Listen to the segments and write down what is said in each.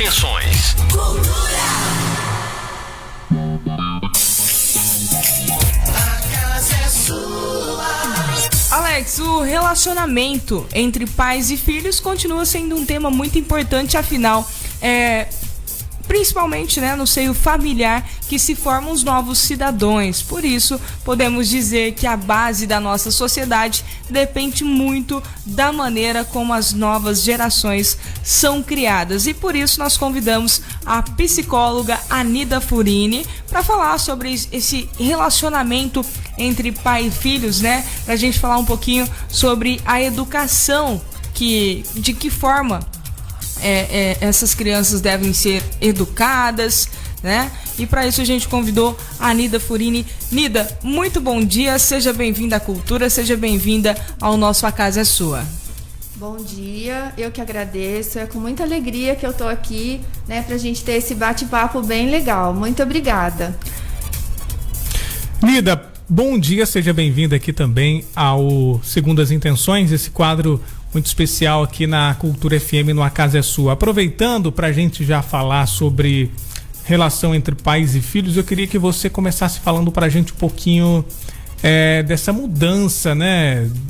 intenções. Alex, o relacionamento entre pais e filhos continua sendo um tema muito importante, afinal, principalmente, no seio familiar, que se formam os novos cidadãos. Por isso, podemos dizer que a base da nossa sociedade depende muito da maneira como as novas gerações são criadas. E por isso nós convidamos a psicóloga Anida Furini para falar sobre esse relacionamento entre pai e filhos, pra gente falar um pouquinho sobre a educação, de que forma essas crianças devem ser educadas, E para isso a gente convidou a Anida Furini. Nida, muito bom dia, seja bem-vinda à Cultura, seja bem-vinda ao nosso A Casa é Sua. Bom dia, eu que agradeço, é com muita alegria que eu tô aqui, pra gente ter esse bate-papo bem legal. Muito obrigada. Nida, bom dia, seja bem-vinda aqui também ao Segundas Intenções, esse quadro muito especial aqui na Cultura FM no A Casa é Sua. Aproveitando para a gente já falar sobre relação entre pais e filhos, eu queria que você começasse falando para a gente um pouquinho dessa mudança,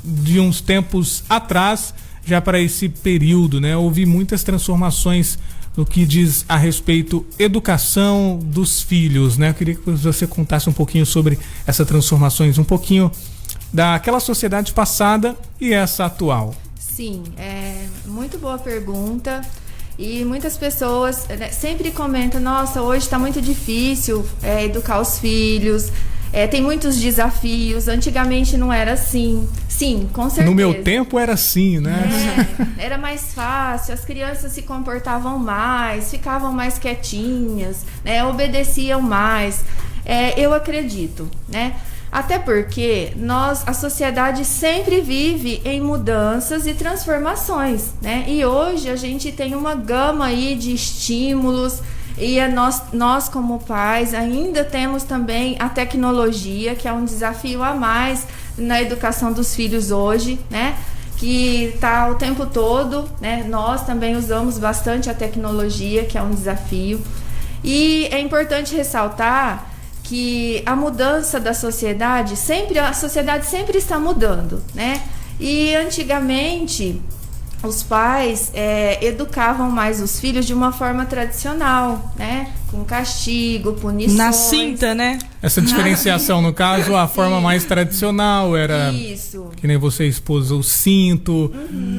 de uns tempos atrás já para esse período, Houve muitas transformações no que diz a respeito educação dos filhos, Eu queria que você contasse um pouquinho sobre essas transformações, um pouquinho daquela sociedade passada e essa atual. Sim, muito boa pergunta. E muitas pessoas sempre comentam, nossa, hoje está muito difícil educar os filhos, tem muitos desafios, antigamente não era assim. Sim, com certeza. No meu tempo era assim, Era mais fácil, as crianças se comportavam mais, ficavam mais quietinhas, obedeciam mais. Eu acredito, Até porque a sociedade sempre vive em mudanças e transformações, E hoje a gente tem uma gama aí de estímulos e nós como pais ainda temos também a tecnologia, que é um desafio a mais na educação dos filhos hoje, Que está o tempo todo, Nós também usamos bastante a tecnologia, que é um desafio. E é importante ressaltar que a mudança da sociedade, a sociedade sempre está mudando, E antigamente os pais educavam mais os filhos de uma forma tradicional, Com castigo, punições. Na cinta, Essa diferenciação, no caso, a forma mais tradicional era... Isso. Que nem você expôs o cinto,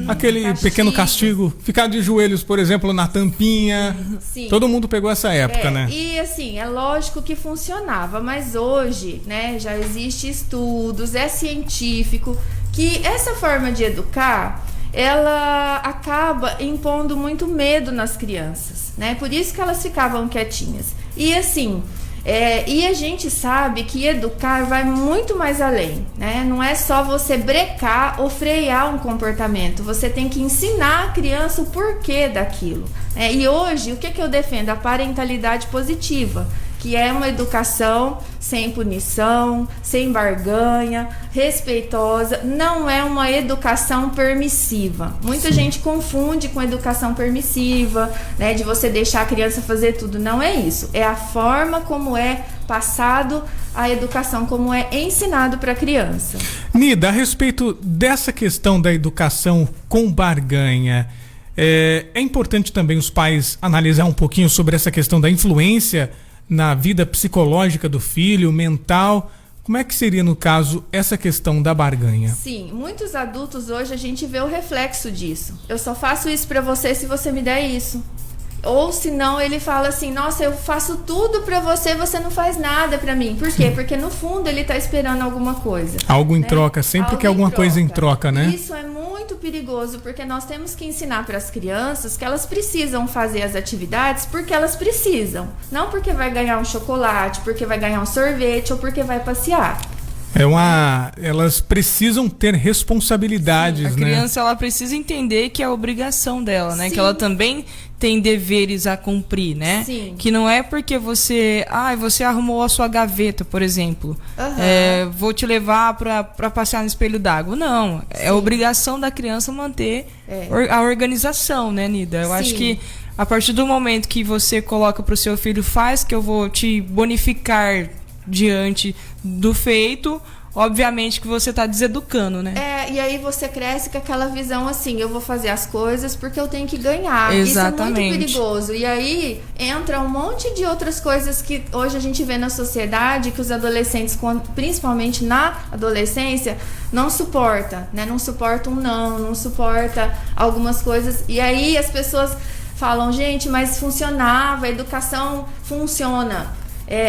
aquele pequeno castigo, ficar de joelhos, por exemplo, na tampinha. Sim. Todo mundo pegou essa época, E assim, é lógico que funcionava, mas hoje, já existe estudos, é científico, que essa forma de educar, ela acaba impondo muito medo nas crianças, Por isso que elas ficavam quietinhas. E assim, e a gente sabe que educar vai muito mais além, Não é só você brecar ou frear um comportamento, você tem que ensinar a criança o porquê daquilo, E hoje, o que eu defendo? A parentalidade positiva, que é uma educação sem punição, sem barganha, respeitosa, não é uma educação permissiva. Muita gente confunde com educação permissiva, de você deixar a criança fazer tudo. Não é isso, é a forma como é passado a educação, como é ensinado para a criança. Nida, a respeito dessa questão da educação com barganha, é importante também os pais analisar um pouquinho sobre essa questão da influência na vida psicológica do filho, mental. Como é que seria, no caso, essa questão da barganha? Sim, muitos adultos hoje a gente vê o reflexo disso. Eu só faço isso pra você se você me der isso. Ou se não, ele fala assim, nossa, eu faço tudo pra você, você não faz nada pra mim. Por quê? Porque no fundo ele tá esperando alguma coisa. Algo em troca, sempre que alguma coisa em troca, Isso é muito perigoso, porque nós temos que ensinar para as crianças que elas precisam fazer as atividades porque elas precisam. Não porque vai ganhar um chocolate, porque vai ganhar um sorvete ou porque vai passear. Elas precisam ter responsabilidades, A né? criança, ela precisa entender que é a obrigação dela, né? Sim. Que ela também tem deveres a cumprir, né? Sim. Que não é porque você arrumou a sua gaveta, por exemplo. Aham. Vou te levar para passear no espelho d'água. Não, é obrigação da criança manter a organização, né, Nida? Eu acho Sim. que a partir do momento que você coloca para o seu filho, faz que eu vou te bonificar diante do feito, obviamente que você está deseducando, né? E aí você cresce com aquela visão assim, eu vou fazer as coisas porque eu tenho que ganhar. Exatamente. Isso é muito perigoso. E aí entra um monte de outras coisas que hoje a gente vê na sociedade, que os adolescentes, principalmente na adolescência, não suporta, né? Não suporta não suporta algumas coisas. E aí as pessoas falam, gente, mas funcionava, a educação funciona.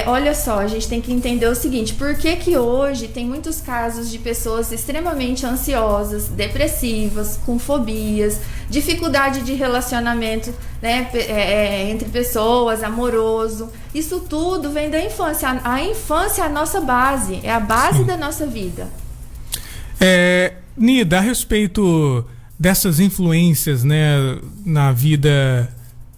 Olha só, a gente tem que entender o seguinte, por que hoje tem muitos casos de pessoas extremamente ansiosas, depressivas, com fobias, dificuldade de relacionamento, né, entre pessoas, amoroso. Isso tudo vem da infância. A infância é a nossa base, é a base da nossa vida. Nida, a respeito dessas influências, né, na vida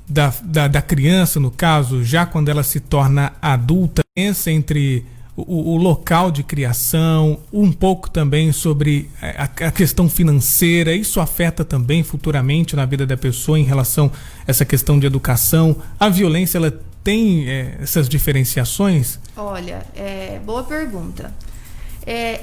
da criança, no caso, já quando ela se torna adulta, pensa entre o local de criação, um pouco também sobre a questão financeira, isso afeta também futuramente na vida da pessoa em relação a essa questão de educação. A violência, ela tem essas diferenciações? Olha, boa pergunta.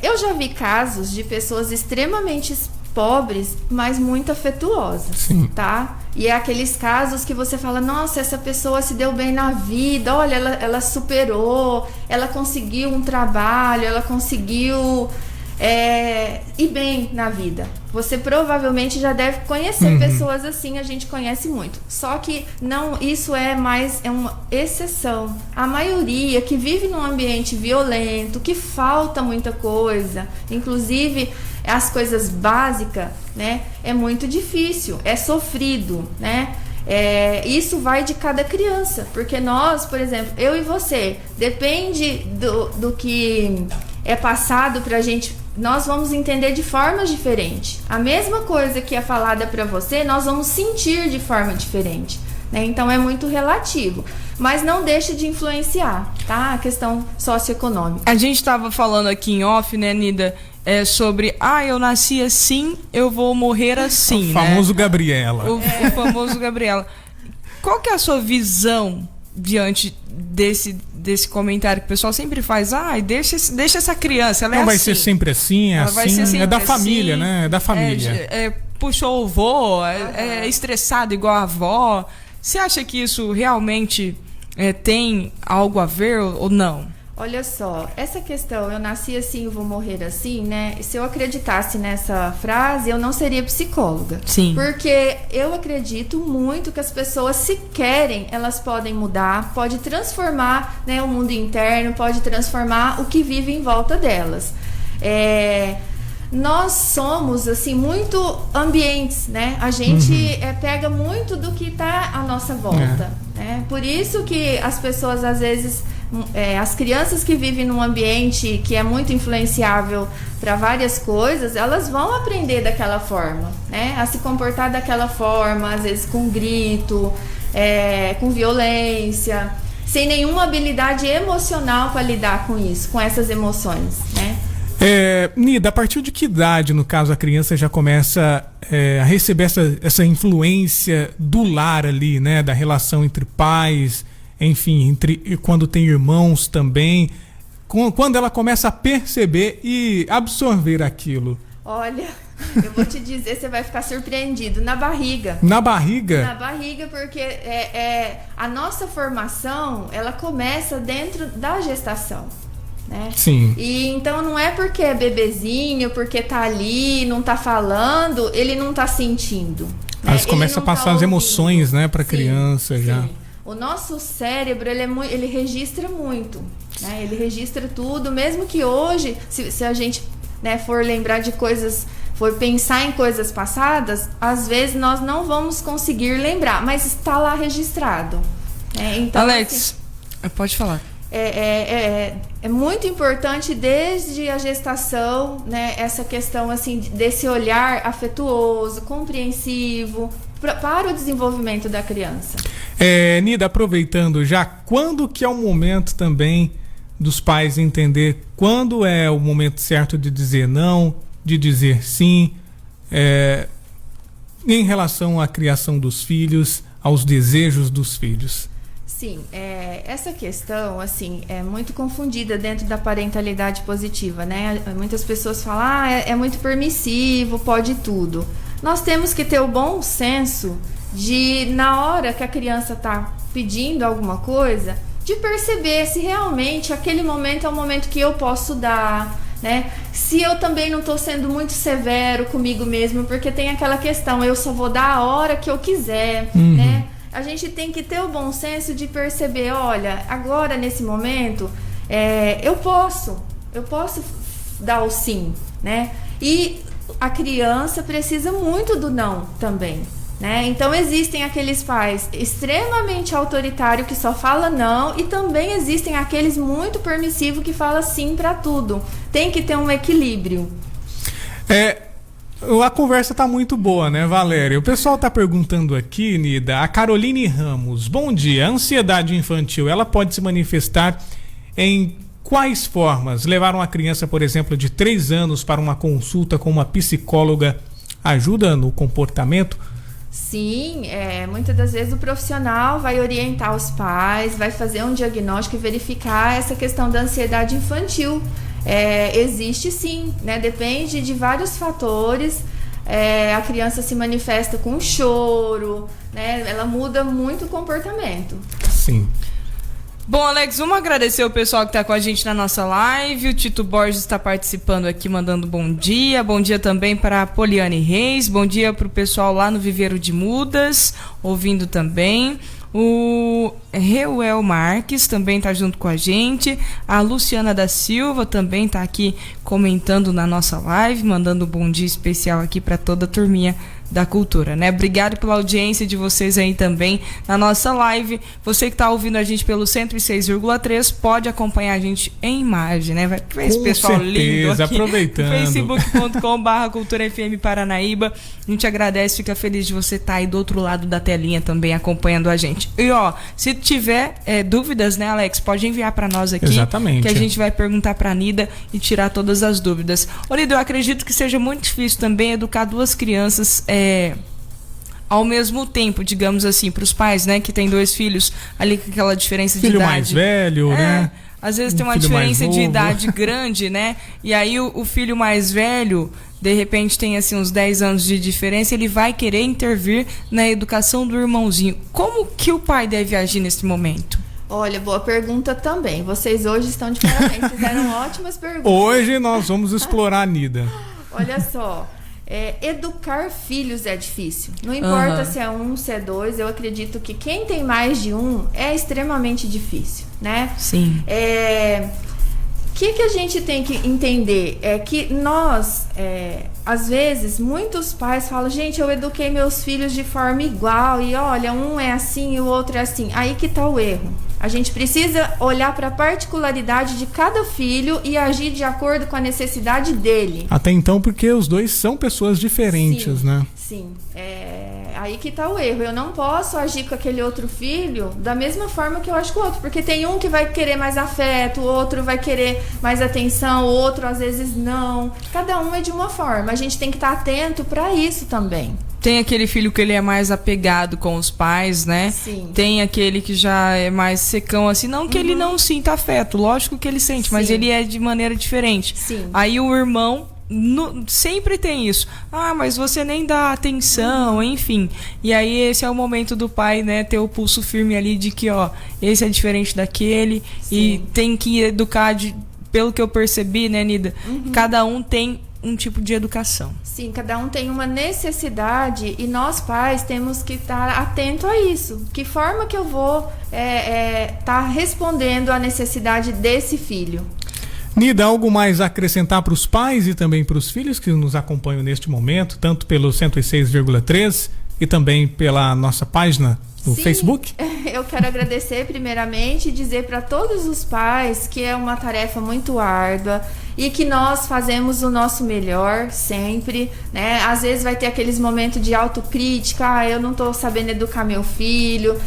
Eu já vi casos de pessoas extremamente pobres, mas muito afetuosas. Sim. Tá? E é aqueles casos que você fala, nossa, essa pessoa se deu bem na vida, olha, ela superou, ela conseguiu um trabalho, ela conseguiu ir bem na vida. Você provavelmente já deve conhecer pessoas assim, a gente conhece muito. Só que não, isso é uma exceção. A maioria que vive num ambiente violento, que falta muita coisa, inclusive as coisas básicas, né, é muito difícil, é sofrido, né? Isso vai de cada criança, porque nós, por exemplo, eu e você, depende do que é passado pra gente, nós vamos entender de formas diferentes. A mesma coisa que é falada pra você, nós vamos sentir de forma diferente, né? Então é muito relativo, mas não deixa de influenciar, tá? A questão socioeconômica. A gente estava falando aqui em off, né, Nida, sobre, eu nasci assim, eu vou morrer assim, o famoso, né? Gabriela. O famoso Gabriela. Qual que é a sua visão diante desse comentário que o pessoal sempre faz? Deixa essa criança, ela não é vai assim. ser sempre assim, Ela vai ser assim. sempre É da assim, família, né? É da família. Puxou o vô, é estressado igual a avó. Você acha que isso realmente tem algo a ver ou não? Olha só, essa questão, eu nasci assim, eu vou morrer assim, né? Se eu acreditasse nessa frase, eu não seria psicóloga. Sim. Porque eu acredito muito que as pessoas, se querem, elas podem mudar, pode transformar, né, o mundo interno, pode transformar o que vive em volta delas. Nós somos, assim, muito ambientes, né? A gente pega muito do que está à nossa volta, né? Por isso que as pessoas, às vezes, as crianças que vivem num ambiente que é muito influenciável para várias coisas, elas vão aprender daquela forma, né? A se comportar daquela forma, às vezes com grito, com violência, sem nenhuma habilidade emocional para lidar com isso, com essas emoções, né? Nida, a partir de que idade, no caso, a criança já começa a receber essa influência do lar ali, né? Da relação entre pais, enfim, quando tem irmãos também, quando ela começa a perceber e absorver aquilo? Olha, eu vou te dizer, você vai ficar surpreendido. Na barriga. Na barriga? Na barriga, porque a nossa formação, ela começa dentro da gestação, né? Sim. E então não é porque é bebezinho, porque tá ali, não tá falando, ele não tá sentindo, né? Elas começam a passar as emoções, né, pra criança já. O nosso cérebro, ele registra muito, né? Ele registra tudo, mesmo que hoje, se a gente, né, for lembrar de coisas, for pensar em coisas passadas, às vezes nós não vamos conseguir lembrar, mas está lá registrado, né? Então, Alex, pode falar. é muito importante desde a gestação, né, essa questão assim desse olhar afetuoso, compreensivo para o desenvolvimento da criança. Nida, aproveitando já, quando que é o momento também dos pais entender quando é o momento certo de dizer não, de dizer sim, em relação à criação dos filhos, aos desejos dos filhos? Sim, essa questão, assim, é muito confundida dentro da parentalidade positiva, né? Muitas pessoas falam, é muito permissivo, pode tudo. Nós temos que ter o bom senso de, na hora que a criança está pedindo alguma coisa, de perceber se realmente aquele momento é o momento que eu posso dar, né? Se eu também não estou sendo muito severo comigo mesmo, porque tem aquela questão, eu só vou dar a hora que eu quiser, né? A gente tem que ter o bom senso de perceber, olha, agora nesse momento eu posso dar o sim, né? E a criança precisa muito do não também, né? Então existem aqueles pais extremamente autoritários que só falam não, e também existem aqueles muito permissivos que falam sim para tudo. Tem que ter um equilíbrio. A conversa tá muito boa, né, Valéria? O pessoal tá perguntando aqui, Nida, a Caroline Ramos. Bom dia, a ansiedade infantil, ela pode se manifestar em quais formas? Levar uma criança, por exemplo, de 3 anos para uma consulta com uma psicóloga ajuda no comportamento? Sim, muitas das vezes o profissional vai orientar os pais, vai fazer um diagnóstico e verificar essa questão da ansiedade infantil. Existe sim, né? Depende de vários fatores. A criança se manifesta com choro, né? Ela muda muito o comportamento. Sim. Bom, Alex, vamos agradecer o pessoal que está com a gente na nossa live. O Tito Borges está participando aqui, mandando bom dia. Bom dia também para a Poliane Reis. Bom dia para o pessoal lá no Viveiro de Mudas, ouvindo também. O Reuel Marques também está junto com a gente. A Luciana da Silva também está aqui comentando na nossa live, mandando um bom dia especial aqui para toda a turminha da cultura, né? Obrigado pela audiência de vocês aí também na nossa live. Você que está ouvindo a gente pelo 106,3 pode acompanhar a gente em imagem, né? Vai ver esse pessoal lindo aqui. Aproveitando. Facebook.com/Cultura FM Paranaíba. A gente agradece, fica feliz de você estar aí do outro lado da telinha também acompanhando a gente. E ó, se tiver dúvidas, né, Alex, pode enviar para nós aqui. Exatamente. Que a gente vai perguntar para a Nida e tirar todas as dúvidas. Ô, Nida, eu acredito que seja muito difícil também educar 2 crianças ao mesmo tempo, digamos assim, para os pais, né, que tem 2 filhos ali com aquela diferença de idade. Filho mais velho, né? Às vezes tem uma diferença de idade grande, né? E aí o filho mais velho, de repente tem assim uns 10 anos de diferença, ele vai querer intervir na educação do irmãozinho. Como que o pai deve agir nesse momento? Olha, boa pergunta também. Vocês hoje estão de parabéns, fizeram ótimas perguntas. Hoje nós vamos explorar a Nida. Olha só. Educar filhos é difícil. Não importa se é 1, se é 2, eu acredito que quem tem mais de um é extremamente difícil, né? Sim. Que a gente tem que entender é que nós, às vezes, muitos pais falam, gente, eu eduquei meus filhos de forma igual e olha, um é assim e o outro é assim. Aí que tá o erro. A gente precisa olhar para a particularidade de cada filho e agir de acordo com a necessidade dele. Até então, porque os 2 são pessoas diferentes, sim, né? Sim, aí que tá o erro. Eu não posso agir com aquele outro filho da mesma forma que eu acho com o outro, porque tem um que vai querer mais afeto, o outro vai querer mais atenção, o outro às vezes não. Cada um é de uma forma. A gente tem que estar atento para isso também. Tem aquele filho que ele é mais apegado com os pais, né? Sim. Tem aquele que já é mais secão, assim. Não que ele não sinta afeto, lógico que ele sente, mas ele é de maneira diferente. Sim. Aí o irmão sempre tem isso. Ah, mas você nem dá atenção, enfim. E aí esse é o momento do pai, né, ter o pulso firme ali de que, ó, esse é diferente daquele. Sim. E tem que educar, pelo que eu percebi, né, Nida? Cada um tem um tipo de educação. Sim, cada um tem uma necessidade e nós pais temos que estar atento a isso. Que forma que eu vou estar respondendo à necessidade desse filho? Nida, algo mais a acrescentar para os pais e também para os filhos que nos acompanham neste momento, tanto pelo 106,3 e também pela nossa página no Sim, Facebook? Eu quero agradecer primeiramente e dizer para todos os pais que é uma tarefa muito árdua e que nós fazemos o nosso melhor sempre, né? Às vezes vai ter aqueles momentos de autocrítica, eu não estou sabendo educar meu filho,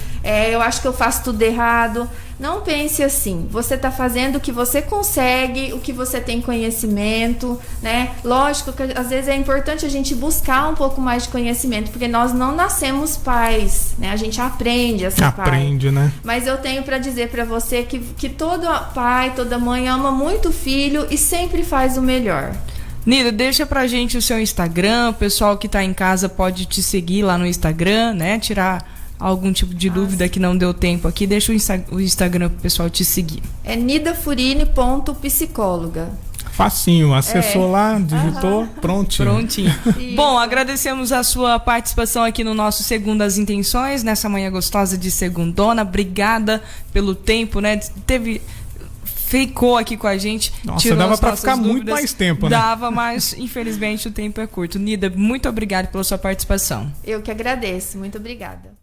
eu acho que eu faço tudo errado. Não pense assim, você está fazendo o que você consegue, o que você tem conhecimento, né? Lógico que às vezes é importante a gente buscar um pouco mais de conhecimento, porque nós não nascemos pais, né? A gente aprende a ser pai. Aprende, né? Mas eu tenho para dizer para você que todo pai, toda mãe ama muito o filho e sempre faz o melhor. Nida, deixa pra gente o seu Instagram, o pessoal que tá em casa pode te seguir lá no Instagram, né? Tirar algum tipo de dúvida que não deu tempo aqui, deixa o Instagram pro pessoal te seguir. É nidafurine.psicóloga. Facinho, acessou lá, digitou, prontinho. Bom, agradecemos a sua participação aqui no nosso Segundas Intenções, nessa manhã gostosa de segundona. Obrigada pelo tempo, né? Ficou aqui com a gente. Nossa, dava pra ficar muito mais tempo, né? Dava, mas infelizmente o tempo é curto. Nida, muito obrigada pela sua participação. Eu que agradeço, muito obrigada.